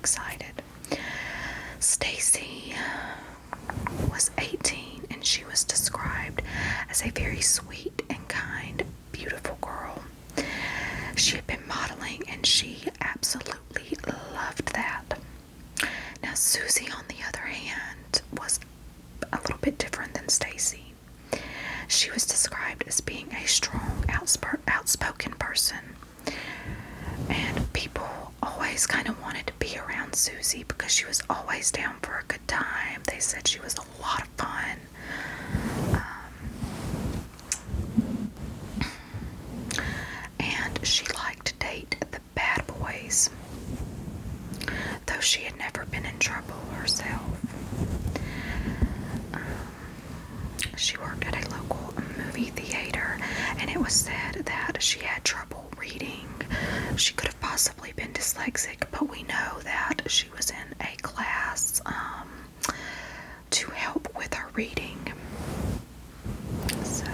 excited. Stacy was 18, and she was described as a very sweet and kind, beautiful girl. She had been modeling, and she absolutely loved that. Now, Suzie, on the other hand, was a little bit different than Stacy. She was described as being a strong, outspoken person, and people always kind of wanted to be around Suzie because she was always down for a good time. They said she was a lot of fun. And she liked to date the bad boys, though she had never been in trouble herself. She worked at a local movie theater, and it was said that she had trouble reading. She could have possibly been dyslexic, but we know that she was in a class to help with her reading. So,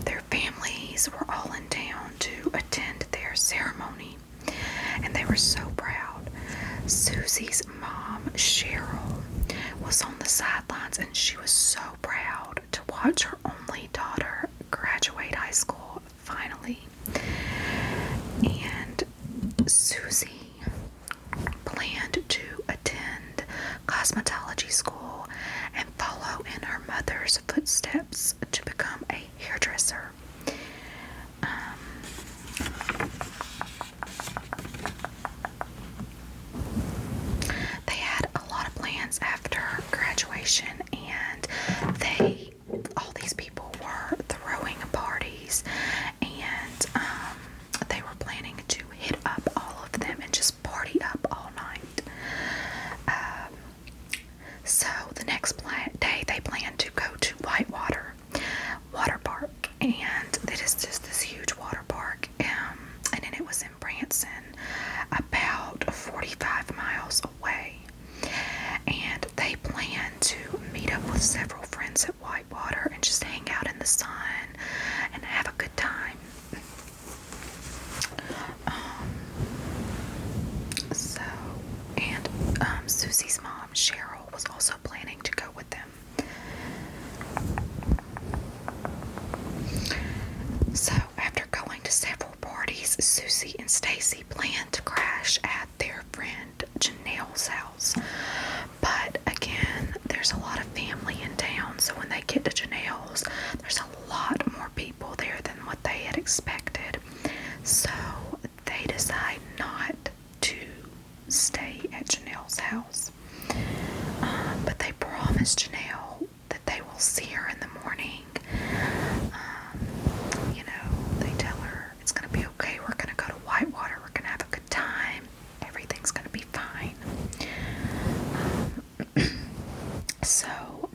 their families were all in town to attend their ceremony, and they were so proud. Susie's mom, Sherrill, was on the sidelines, and she was so proud to watch her only daughter graduate high school finally. And Suzie planned to attend cosmetology school and follow in her mother's footsteps to become a hairdresser. They had a lot of plans after graduation, and all these people were throwing parties, and they were planning to hit up all of them and just party up all night. So the next day they planned to go to Whitewater Water Park, and it is just this huge water park, and then it was in Branson, about 45 miles away. And they planned to meet up with several friends at Whitewater and just hang out in the sun and have a good time. Susie's mom, Sherrill, was also planning to go with them. So, after going to several parties, Suzie and Stacy planned to crash at their friend Janelle's house. But again, there's a lot of family in town, so when they get to Janelle's, there's a lot more people there than what they had expected. So, they decide not to stay at Janelle's house. But they promise Janelle that they will see her in the morning. They tell her it's going to be okay. We're going to go to Whitewater. We're going to have a good time. Everything's going to be fine. So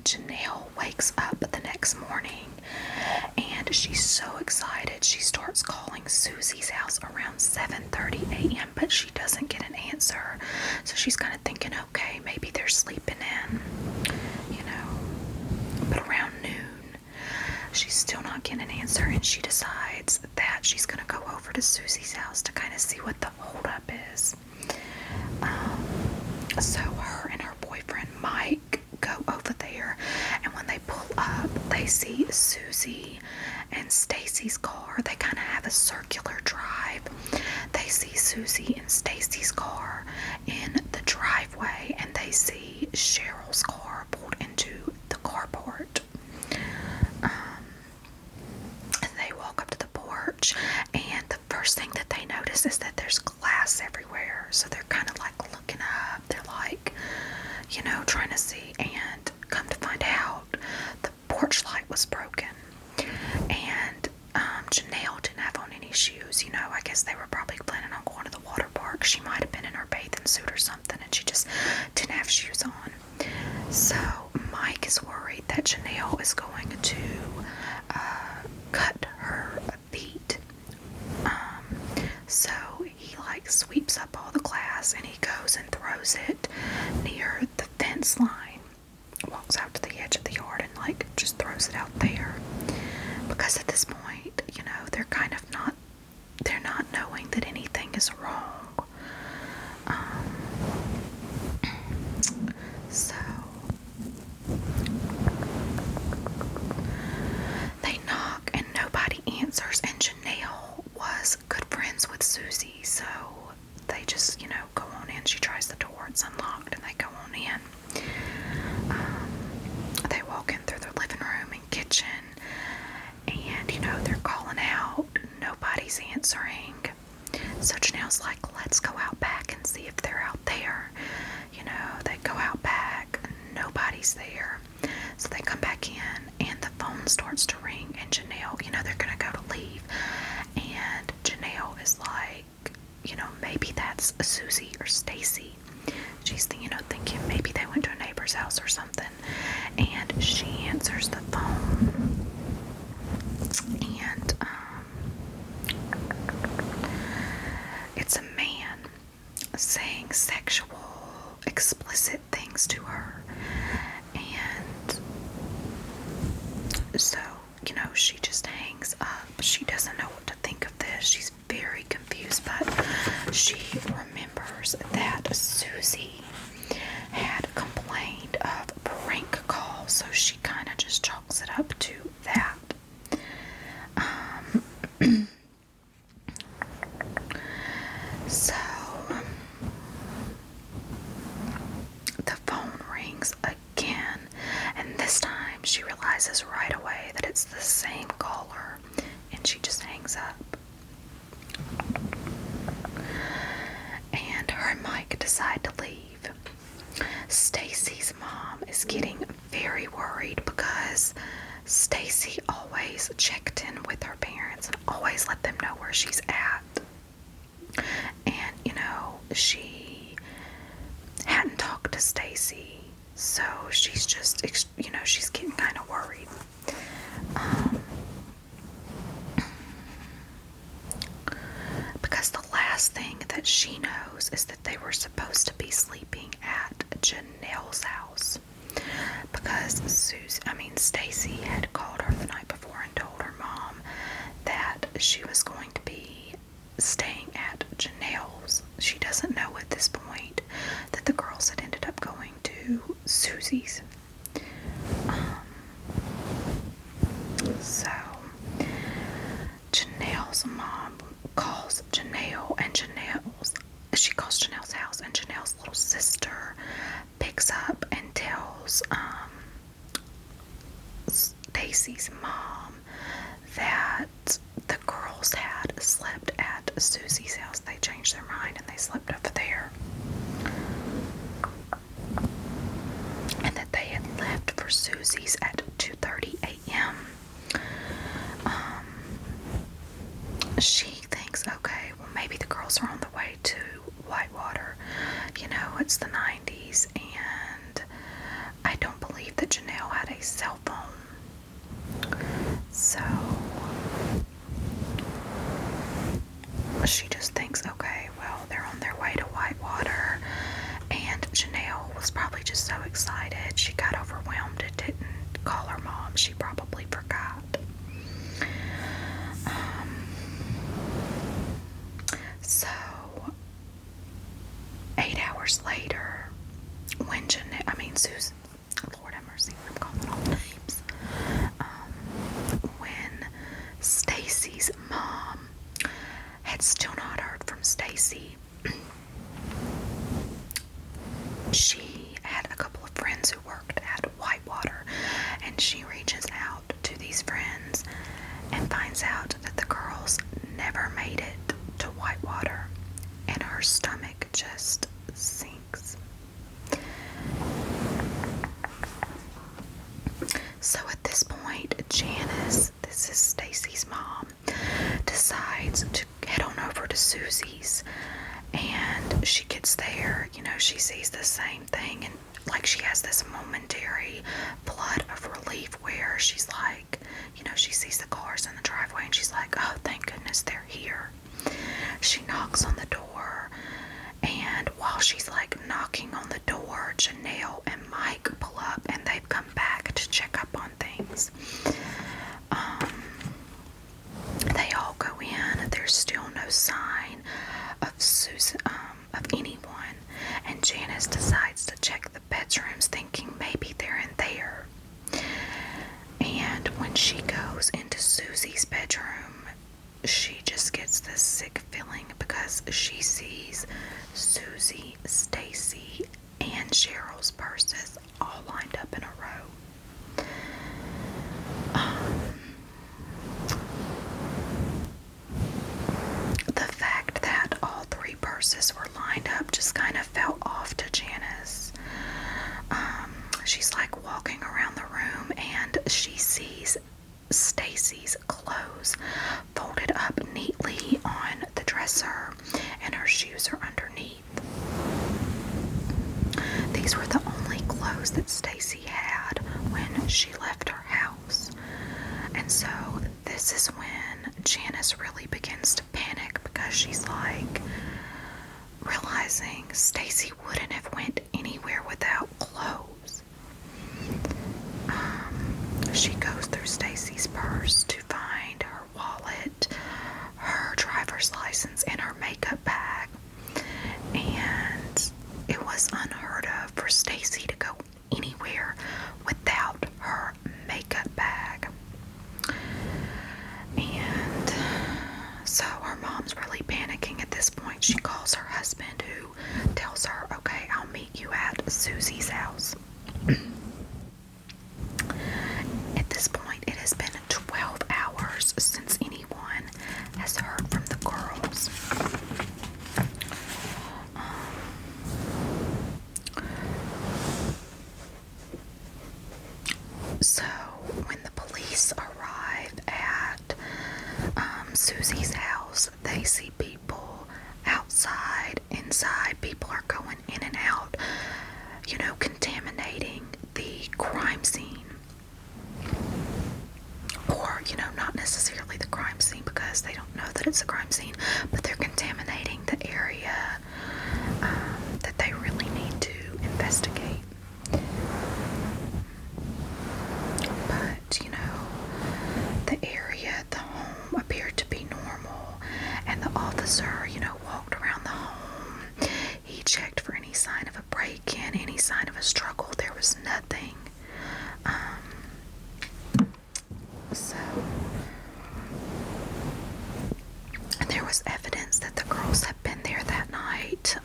Janelle wakes up the next morning, and she's so excited. She starts calling Susie's house around 7:30 a.m., but she doesn't get an answer. So she's kind of thinking, okay, maybe they're sleeping in, But around noon, she's still not getting an answer, and she decides that she's going to go over to Susie's house to kind of see what the holdup is. So her and her boyfriend, Mike, go over there, and when they pull up, they see Suzie and Stacy's car. They kind of have a circular drive. They see Suzie and Stacy's car in the driveway, and they see Sherrill's car pulled into the carport. They walk up to the porch, and the first thing that they notice is that there's glass everywhere. So they're kind of like looking up. They're like, trying to see, and come to find out, the porch light was broken. And Janelle didn't have on any shoes. I guess they were probably planning on going to the water park. She might have been in her bathing suit or something, and she just didn't have shoes on. So Mike is worried that Janelle is going to cut her feet. So he sweeps up all the glass, and he goes and throws it near the fence line. Walks out to the edge of the yard and just throws it out there. Because at this point, they're kind of not knowing that anything is wrong. in. She tries the door, it's unlocked, and they go on in. They walk in through their living room and kitchen, and, they're calling out. Nobody's answering. So Janelle's like, let's go out back and see if they're out there. They go out back, nobody's there. So they come back in, and the phone starts to ring, and Janelle, they're going to go to leave. And Janelle is like, maybe that's Suzie or Stacy. She's, thinking maybe they went to a neighbor's house or something. And she answers the phone. And, it's a man saying sexual, explicit things to her. And so, she just hangs up. She doesn't know what to think of this. She's very confused, but she remembers that Suzie had complained of prank calls, so she kind of just chalks it up to that. So the phone rings again, and this time she realizes right away that it's the same caller, and she just hangs up. And her and Mike decide to leave. Stacy's mom is getting very worried because Stacy always checked in with her parents and always let them know where she's at. And, she hadn't talked to Stacy, so she's just, she's getting kind of worried. Because the last thing that she knows is that they were supposed to be sleeping at Janelle's house. Because Stacy had called her the night before and told her mom that she was going to be staying at Janelle's. She doesn't know at this point that the girls had ended up going to Suzie's. So Janelle's mom calls Janelle, and she calls Janelle's house, and Janelle's little sister picks up and tells Stacy's mom that the girls had slept at Suzie's house. They changed their mind and they slept over there. And that they had left for Suzie's at 2:30 a.m. She thinks, okay, well, maybe the girls are on the way to Whitewater. It's the 90s, and I don't believe that Janelle had a cell phone. So she just thinks, okay, well, they're on their way to Whitewater. And Janelle was probably just so excited. She got overwhelmed and didn't call her mom. She probably forgot. So 8 hours later, when Susan, Lord have mercy, I'm calling all names. When Stacy's mom had still not heard from Stacy, she had a couple of friends who worked at Whitewater, and she reaches out to these friends and finds out that the girls never made it to Whitewater, and her stomach just sinks. So at this point, Janice, this is Stacy's mom, decides to head on over to Suzie's, and she gets there, she sees the same thing, and she has this momentary flood of relief where she's like, she sees the cars in the driveway, and she's like, oh, thank goodness they're here. She knocks on the door, and while she's knocking on the door, Janelle and Mike pull up, and they've come back to check up on things. They all go in. There's still no sign of Susan, of anyone, and Janice decides to check the bedrooms, thinking maybe they're in there. And when she goes into Susie's bedroom, she just gets this sick feeling because she sees Suzie, Stacy, and Sherrill's purses all lined up in a row. The fact that all three purses were lined up just kind of felt off to Janice. She's like walking around the room and she sees Stacy's clothes folded up neatly on the dresser and her shoes are underneath. These were the only clothes that Stacy had when she left her house. And so this is when Janice really begins to panic because she's like realizing Stacy wouldn't have went anywhere without clothes. She goes through Stacy's purse to find her wallet, her driver's license, and her makeup bag. And it was unheard of for Stacy to go anywhere without her makeup bag. And so her mom's really panicking at this point. She calls her husband, who tells her, okay, I'll meet you at Susie's house. At this point, it has been 12 hours since anyone has heard from the girls. So when the police arrive at Susie's house, they see people outside, inside. People are going in and out, contaminating the crime scene. Or, not necessarily the crime scene because they don't know that it's a crime scene, but they're contaminating the area that they really need to investigate. But, the area, the home appeared to be normal, and the officer, walked around the home. He checked for any sign of a break-in, any sign of a struggle. There was nothing. And there was evidence that the girls had been there that night.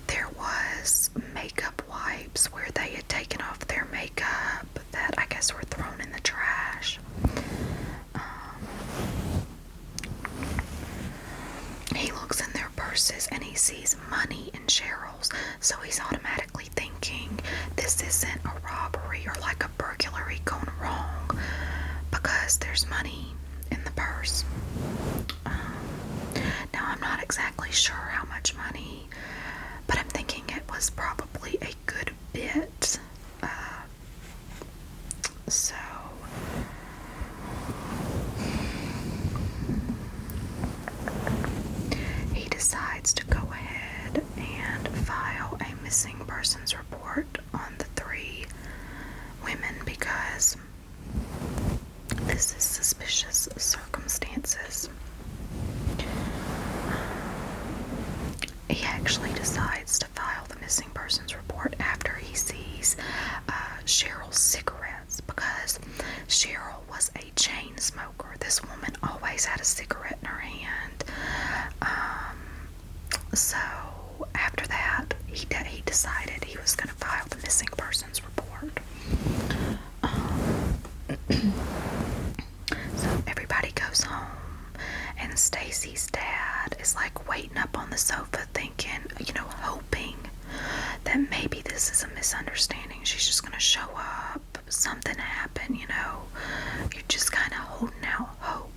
There was makeup wipes where they had taken off their makeup that I guess were thrown in the trash. He looks in their purses and he sees money in Sherrill's, so he's automatically thinking this isn't a robbery or like a burglary gone wrong because there's money in the purse. Now I'm not exactly sure how much money, but I'm thinking it was probably a good bit. So he decides to go ahead and file a missing persons report on the three women because this is suspicious circumstances. He actually decides to file the missing persons report after he sees Sherrill's cigarettes because Sherrill was a chain smoker. This woman always had a cigarette in her hand. So after that, he decided he was going to file the missing persons report. So everybody goes home, and Stacy's dad is like waiting up on the sofa thinking, hoping that maybe this is a misunderstanding. She's just gonna show up, something happen, you're just kind of holding out hope.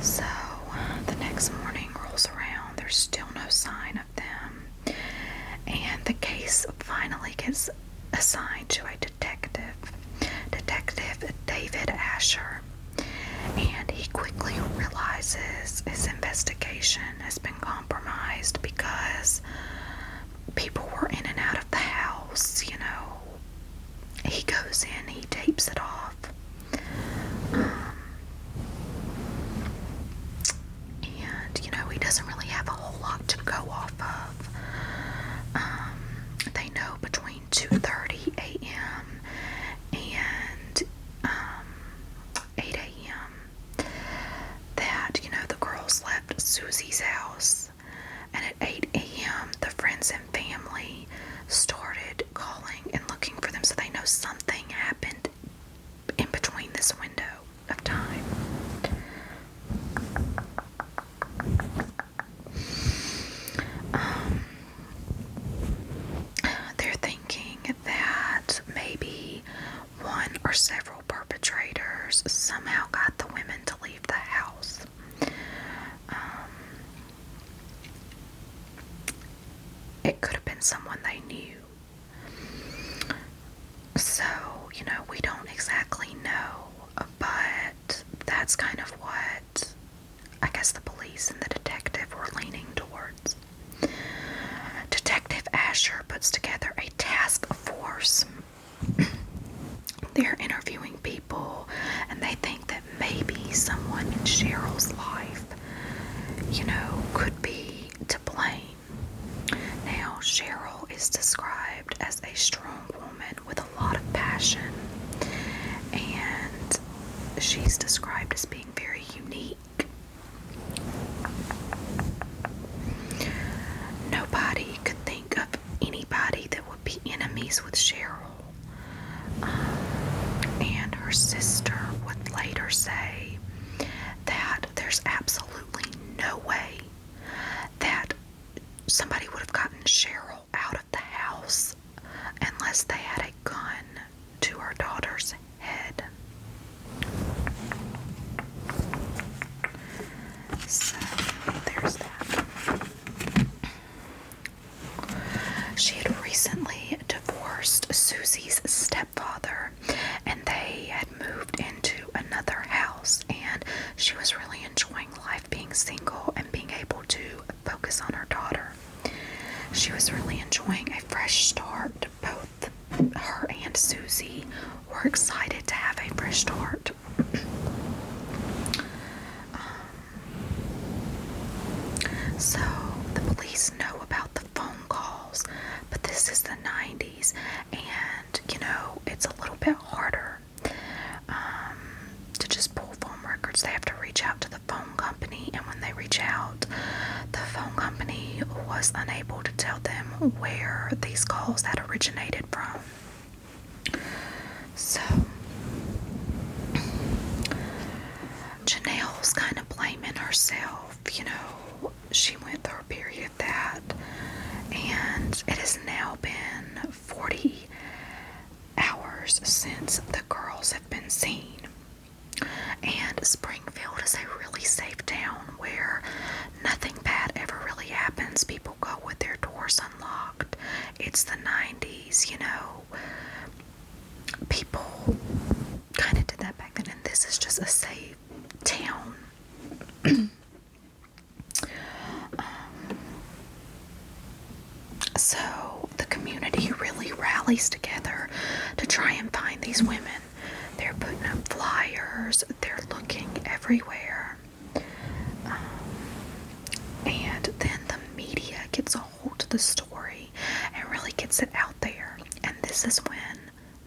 So the next morning rolls around, there's still no sign of them, and the case finally gets assigned to a Detective David Asher, and he quickly realizes his investigation has been compromised because people were in and out of the house. He goes in, he tapes it off, and he doesn't really have a whole lot to go off of. They know between 2:30 a.m. and 8 a.m. that, the girls left Susie's house at 8 a.m., the friends and family started calling and looking for them, so they know something happened in between this window of time. They're thinking that maybe one or several perpetrators somehow got the women to leave the house. It could have been someone they knew. So, we don't exactly know, but that's kind of what I guess the police and the detective were leaning towards. Detective Asher puts together a task force. They're interviewing people, and they think that maybe someone in Sherrill's life, could be to blame. Now, Sherrill is described as a strong woman with a lot of passion, and she's described as being very unique. Nobody could think of anybody that would be enemies with Sherrill. And her sister would later say that there's absolutely no way that somebody would have gotten Sherrill out of the house unless they had a gun to her daughter's head. So, there's that. She had recently divorced Susie's stepfather, and they had moved into another house, and she was really enjoying life being single and being able to focus on her daughter. She was really enjoying a fresh start. Both her and Suzie were excited to have a fresh start. So the police know about the phone calls, but this is the 90s, and it's a little bit harder to just pull phone records. They have to reach out to the phone company, and when they reach out, the phone company was unable to tell them where these calls had originated from. So Janelle's kind of blaming herself. She went through a period of that, and it has now been 40 hours since the girls have been seen. And Springfield is a really safe town where nothing bad ever really happens. People go with their doors unlocked. It's the 90s, People kind of did that back then, and this is just a safe town. So the community really rallies together to try and find these women. They're putting up flyers, they're looking everywhere. And then the media gets a hold of the story and really gets it out there. And this is when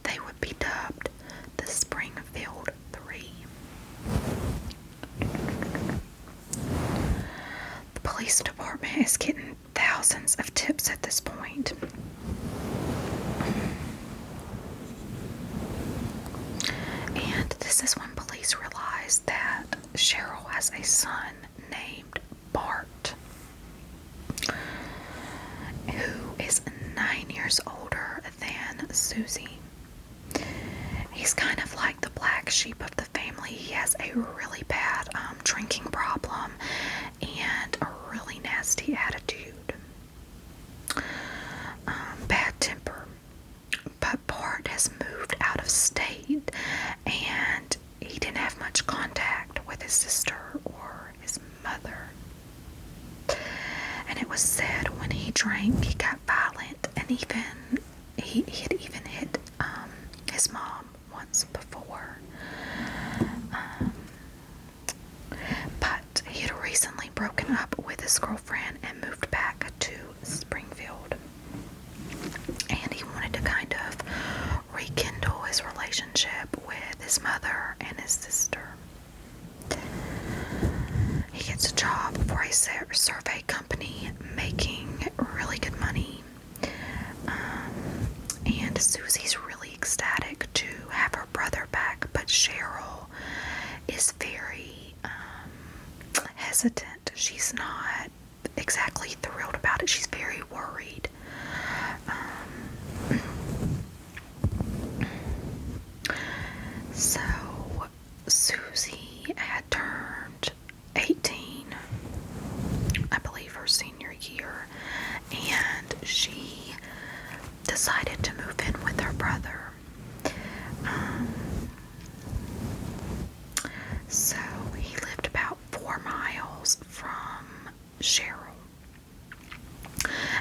they would be dubbed the Springfield Three. The police department is getting thousands of tips at this point. And this is when police realize that Sherrill has a son named Bart, who is 9 years older than Suzie. He's kind of like the black sheep of the family. He has a really bad drinking problem and a really nasty attitude. Bad temper. But Bart has moved out of state, and he didn't have much contact with his sister or his mother. And it was said when he drank, he got violent, and he had even hit his mom once before. But he had recently broken up with his girlfriend and moved back to Springfield. And he wanted to kind of rekindle his relationship with his mother and his sister. He gets a job for a survey company making really good money. And Susie's really ecstatic to have her brother back, but Sherrill is very hesitant. She's not exactly thrilled about it. She's very worried. So Suzie had turned 18, I believe her senior year, and she decided to move in with her brother. So he lived about 4 miles from Sherrill.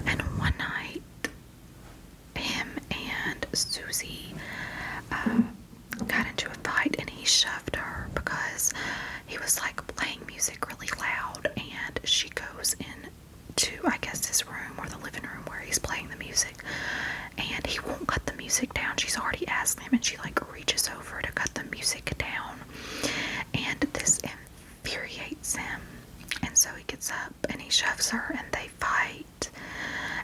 And one night, him and Suzie got into a fight, and he shoved her because he was like playing music really loud, and she goes into, I guess, his room or the living room where he's playing the music, and he won't cut the music down. She's already asked him, and she like reaches over to cut the music down, and this infuriates him, and so he gets up and he shoves her and they fight.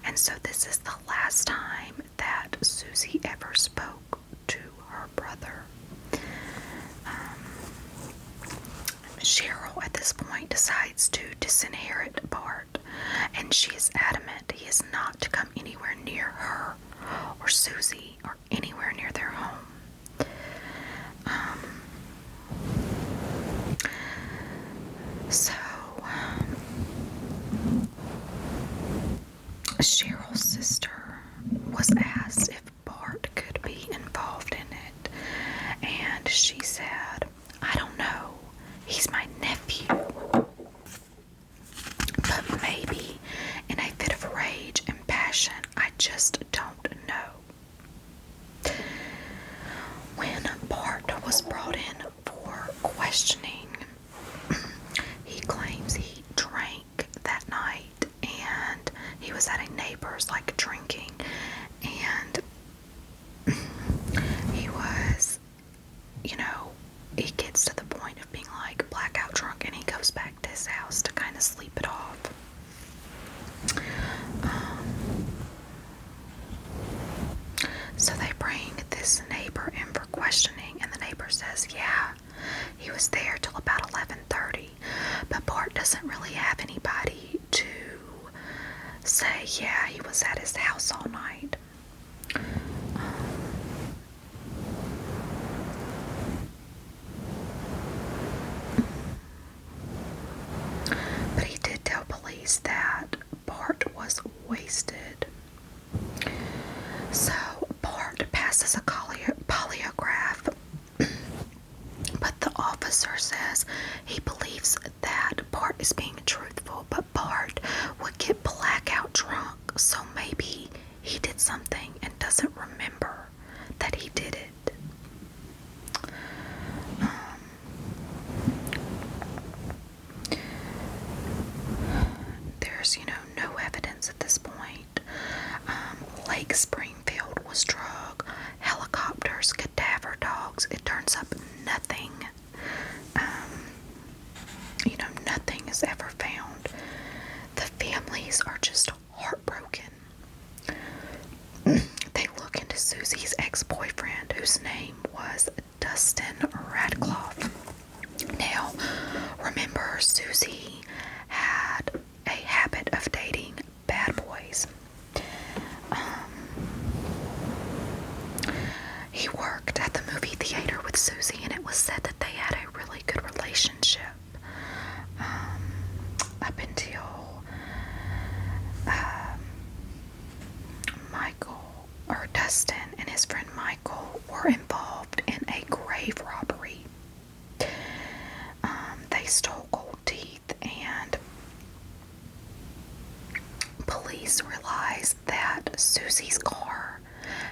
And so this is the last time that Suzie ever spoke to her brother. Sherrill at this point decides to disinherit Bart, and she is adamant he is not to come anywhere near her or Suzie or anywhere near their home. So Sherrill's sister was asked if Bart could be involved in it, and she said, "I don't know. He's my nephew. But maybe in a fit of rage and passion, I just don't know." When Bart was brought in for questioning, he claims he drank that night, and he was at a neighbor's like drinking, and he was, he gets to the point of being like blackout drunk, and he goes back to his house to kind of sleep it off. So they bring this neighbor in for questioning, and the neighbor says, yeah, he was there till about 11:30, but Bart doesn't really have anybody to say, yeah, he was at his house all night. But he did tell police that Bart was wasted. So Bart passes a polygraph, but the officer says he believes that Bart is being truthful, but Bart would get blackout drunk, so maybe he did something and doesn't remember that he did it. There's, no evidence at this point. Lake Springfield was drug, helicopters, cadaver dogs. It turns up nothing. Nothing is ever found. The families are just heartbroken. They look into Susie's ex-boyfriend, whose name was Dustin Radcliffe. Now, remember, Suzie had a habit of dating bad boys. He worked at the movie theater with Suzie, and it was said that they had a really good relationship up until Dustin and his friend Michael were involved in a grave robbery. They stole gold teeth, and police realized that Susie's car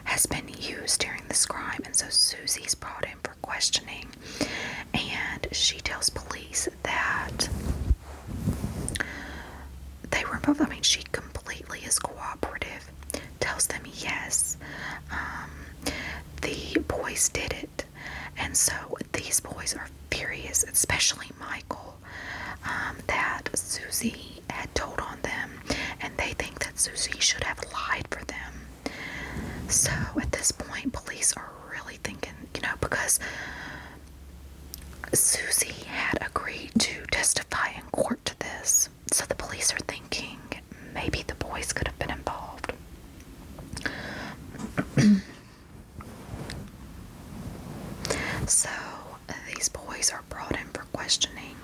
has been used during this crime, and so Susie's brought in for questioning, and she tells police that they were involved. She completely is cooperative, tells them yes, the boys did it, and so these boys are furious, especially Michael. that Suzie had told on them, and they think that Suzie should have lied for them. So at this point, police are really thinking, because Suzie had agreed to testify in court to this. So the police are thinking maybe the boys could have been involved. So these boys are brought in for questioning.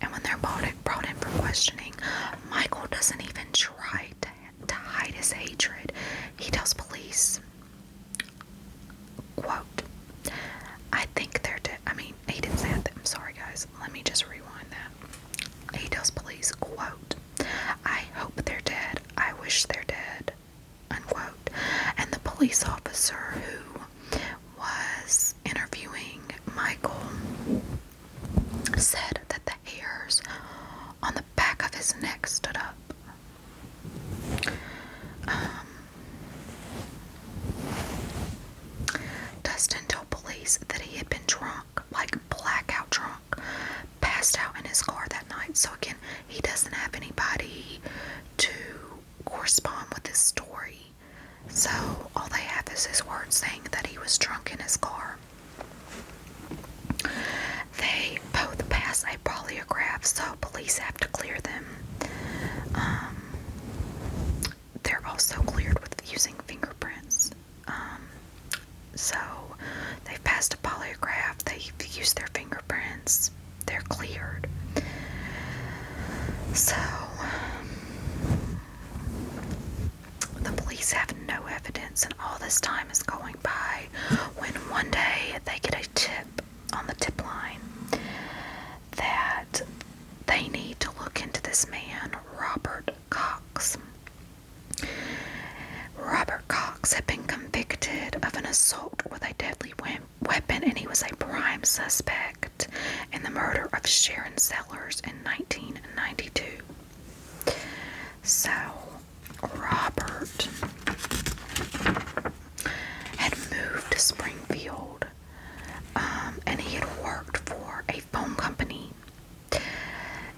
And when they're brought in for questioning, Michael doesn't even try to hide his hatred. He tells police, quote, I think they're dead. He didn't say that. I'm sorry, guys. Let me just rewind that. He tells police, quote, I hope they're dead. I wish they're dead, unquote. And the police officer who was interviewing Michael said that the hairs on the back of his neck stood up. Dustin told police that he had been drunk, like blackout drunk, passed out in his car that night. So again, he doesn't have anybody to correspond with his story. So all they have is his word saying that he was drunk in his car. They both pass a polygraph, so police have to clear them. They're also cleared with using fingerprints. So they've passed a polygraph, they've used their fingerprints, they're cleared. So the police have no evidence, and all this time is going by when one day they get a tip on the tip line that they need to look into this man, Robert Cox. Robert Cox had been convicted of an assault with a deadly weapon, and he was a prime suspect in the murder of Sharon Sellers in 1992. So, Robert had moved to Springfield, and he had worked for a phone company.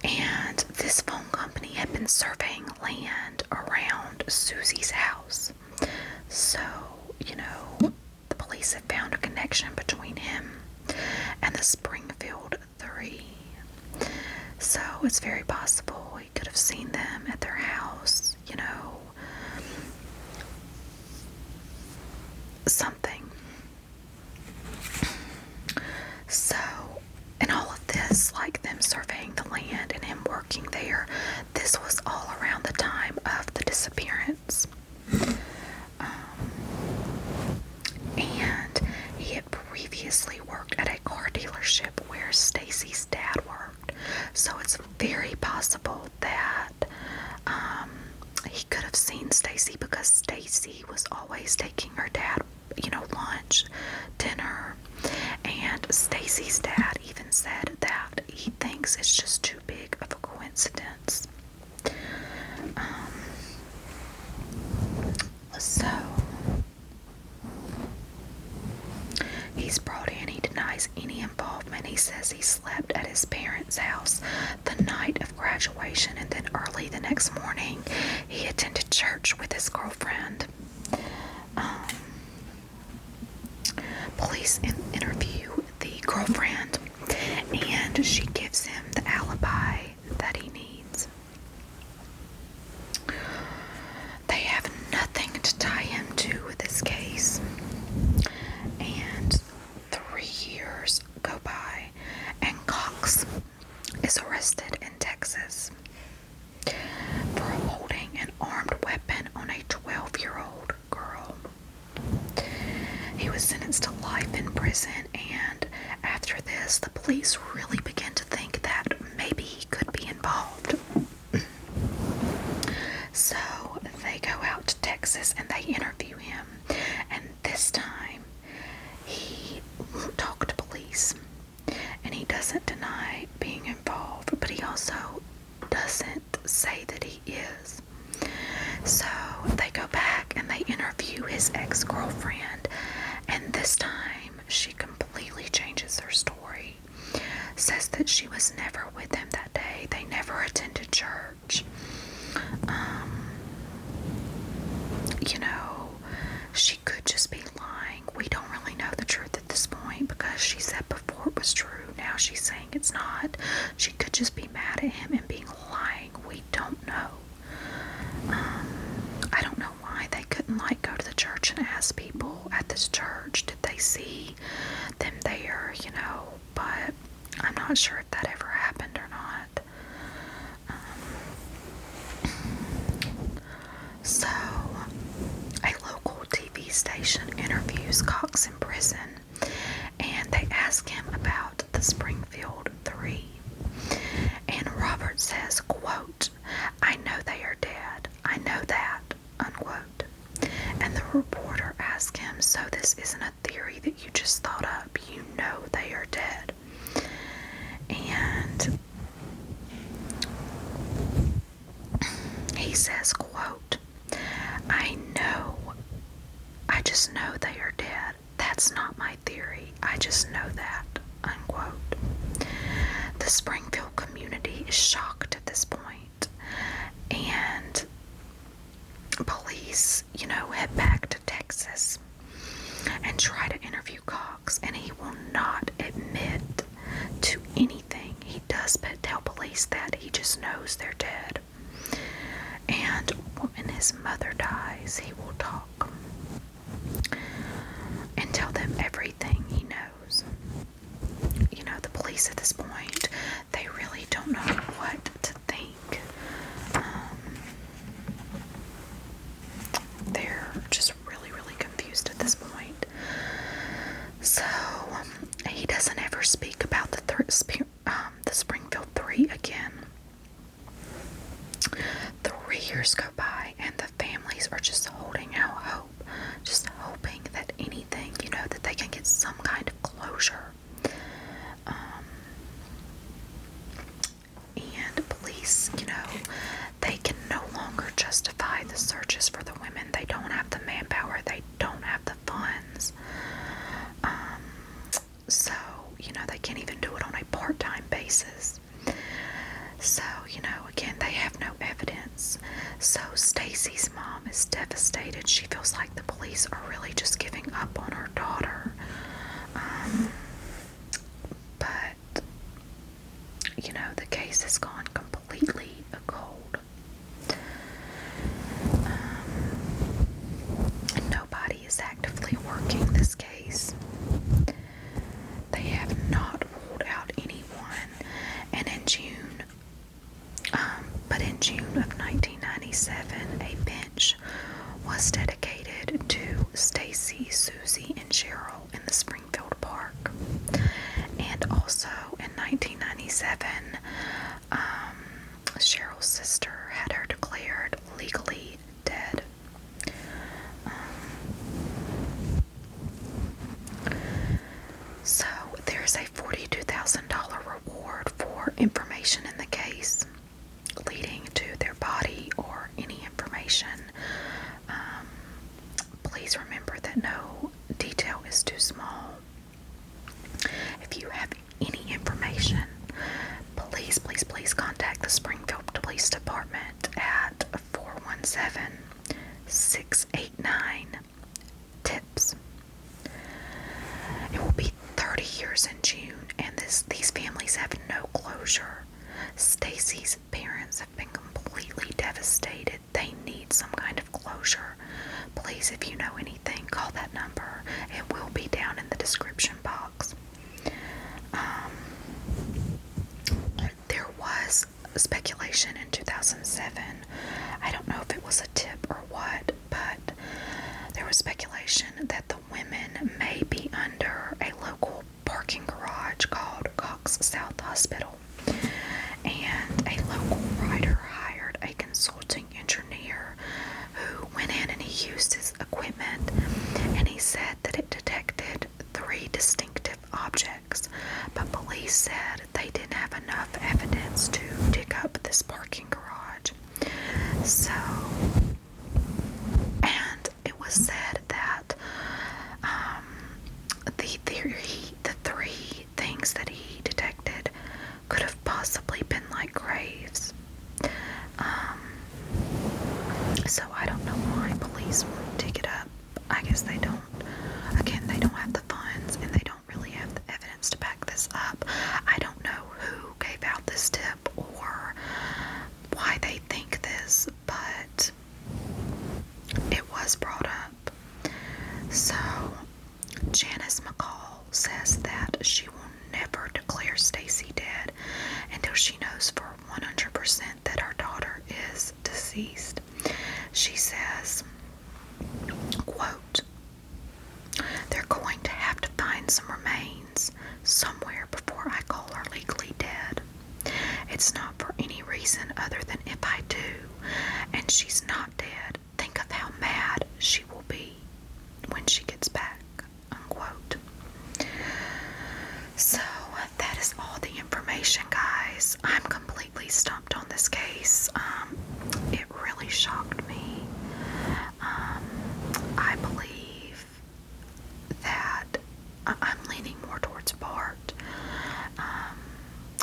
And this phone company had been surveying land around Suzie's house. So, the police had found a connection between him and the Springfield Three. So it's very possible he could have seen them at their house, something. So, and all of this, like them surveying the land and him working there, this was all around the time of the disappearance. And he had previously worked at a car dealership where Stacy's dad worked. So it's very possible that he could have seen Stacy, because Stacy was always taking her dad, lunch, dinner. And Stacy's dad even said that he thinks it's just too big of a coincidence. So he's brought in. He denies any involvement. He says he slept at his parents' house the night of graduation, and then early the next morning he attended church with his girlfriend. Police interview the girlfriend, and she gives him the alibi that he needs. They have nothing to tie him to with this case. And 3 years go by, and Cox is arrested in Texas for holding an armed weapon on a 12-year-old girl. He was sentenced to life in prison, and after this, the police really began to think that maybe he could be involved. So they go out to Texas and they interview him, and this time he won't talk to police, and he doesn't deny being involved, but he also doesn't say that he is. So they go back and they interview his ex-girlfriend, and this time she completely changes her story. Says that she was never with him that day. They never attended church. You know, she could just be lying. We don't really know the truth at this point because she said before it was true. Now she's saying it's not. She could just be mad at him and being lying. We don't know. I don't know why they couldn't go to the church and ask people at this church, did they see them there, you know, but I'm not sure if that ever happened or not. So, a local TV station interviews Cox in prison, and they ask him about the Springfield Three. And Robert says, quote, "I know they are dead. I know that," unquote. And the reporter asks him, so this isn't a theory that you just thought up. You know they are dead. And he says, quote, I just know they are dead. That's not my theory. I just know that," unquote. The Springfield community is shocked at this point, and police, you know, head back to Texas and try to interview Cox, and he will not admit to anything. He does tell police that he just knows they're dead. And when his mother dies, he will talk and tell them everything he knows. You know, the police at this point, they really don't know what to think. They're just really, really confused at this point. So, he doesn't ever speak about the Springfield Three again. 3 years go by, and the families are just holding out hope, just hoping that anything, you know, that they can get some kind of closure. And police, you know, they can no longer justify the searches for the women. They don't have the manpower. They don't have the funds. So, you know, they can't even do it on a part-time basis. So, you know, again, they have no evidence. So Stacy's mom is devastated. She feels like the police are really just giving up on her daughter. But, you know, the case has gone completely cold. Nobody is actively working this case. They have not ruled out anyone. And in June of 1997, a bench was dedicated to Stacy, Suzie, and Sherrill in the Springfield Park. And also in 1997, Sherrill's sister had her declared legally dead. So there's a $42,000 reward for information in the case leading to their body or any information. Please remember that no detail is too small. If you have any information, please contact the Springfield Police Department at 417-689-TIPS. It will be 30 years in June, and these families have no closure. Stacy's parents have been completely devastated. They need some kind of closure. Please, if you know anything, call that number. It will be down in the description box. There was speculation in 2007. I don't know if it was a tip or what, but there was speculation that the women may be under a local parking garage called Cox South Hospital. And a local writer hired a consulting engineer who went in and he used his equipment, and he said that it detected 3 distinctive objects, but police said they didn't have enough evidence to dig up this parking garage. So, and it was said that the 3 things that he detected police won't dig it up. I guess they don't. Again, they don't have the funds and they don't really have the evidence to back this up. I don't know who gave out this tip or why they think this, but it was brought up. So, Janice McCall says that she will never declare Stacy dead until she knows for 100% that her daughter is deceased. She says, quote, "They're going to have to find some remains somewhere before I call her legally dead. It's not for any reason other than if I do, and she's not dead, think of how mad she will be when she gets back," unquote. So, that is all the information, guys. I'm completely stumped on this case. It really shocked me. I believe that I'm leaning more towards Bart.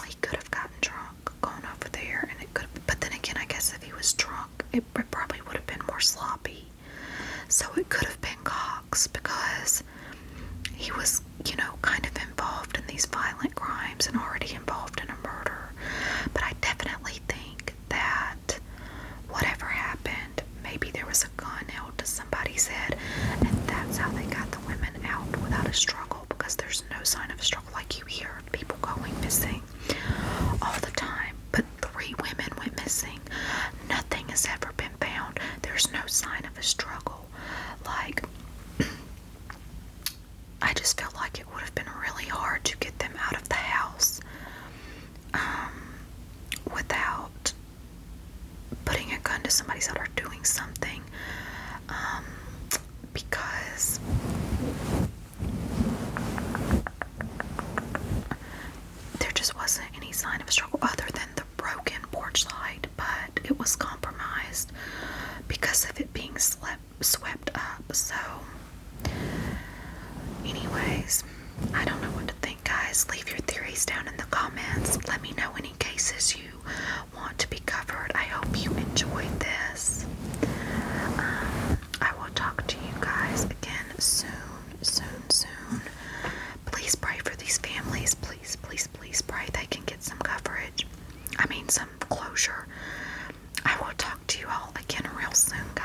He could have gotten drunk, gone over there, and it could. But then again, I guess if he was drunk, it probably would have been more sloppy. So it could have been Cox because he was, kind of involved in these violent crimes and already involved in a murder. But I definitely think that whatever happened, maybe there was a gun held to somebody's head, and that's how they got the women out without a struggle, because there's no sign of a struggle. Like, you hear people going missing all the time, but 3 women went missing. Nothing has ever been found. There's no sign of a struggle. Like, I just felt like it would have been really hard to get them out of the house without putting a gun to somebody's head or doing something, because there just wasn't any sign of a struggle other than the broken porch light, but it was compromised because of it being swept up. So anyways, I don't know what to think, guys. Leave your theories down in the comments. Let me know any cases you want to be covered. I hope you enjoyed this. I will talk to you guys again soon. Please pray for these families. Please, please, please pray they can get some coverage. Some closure. I will talk to you all again real soon, guys.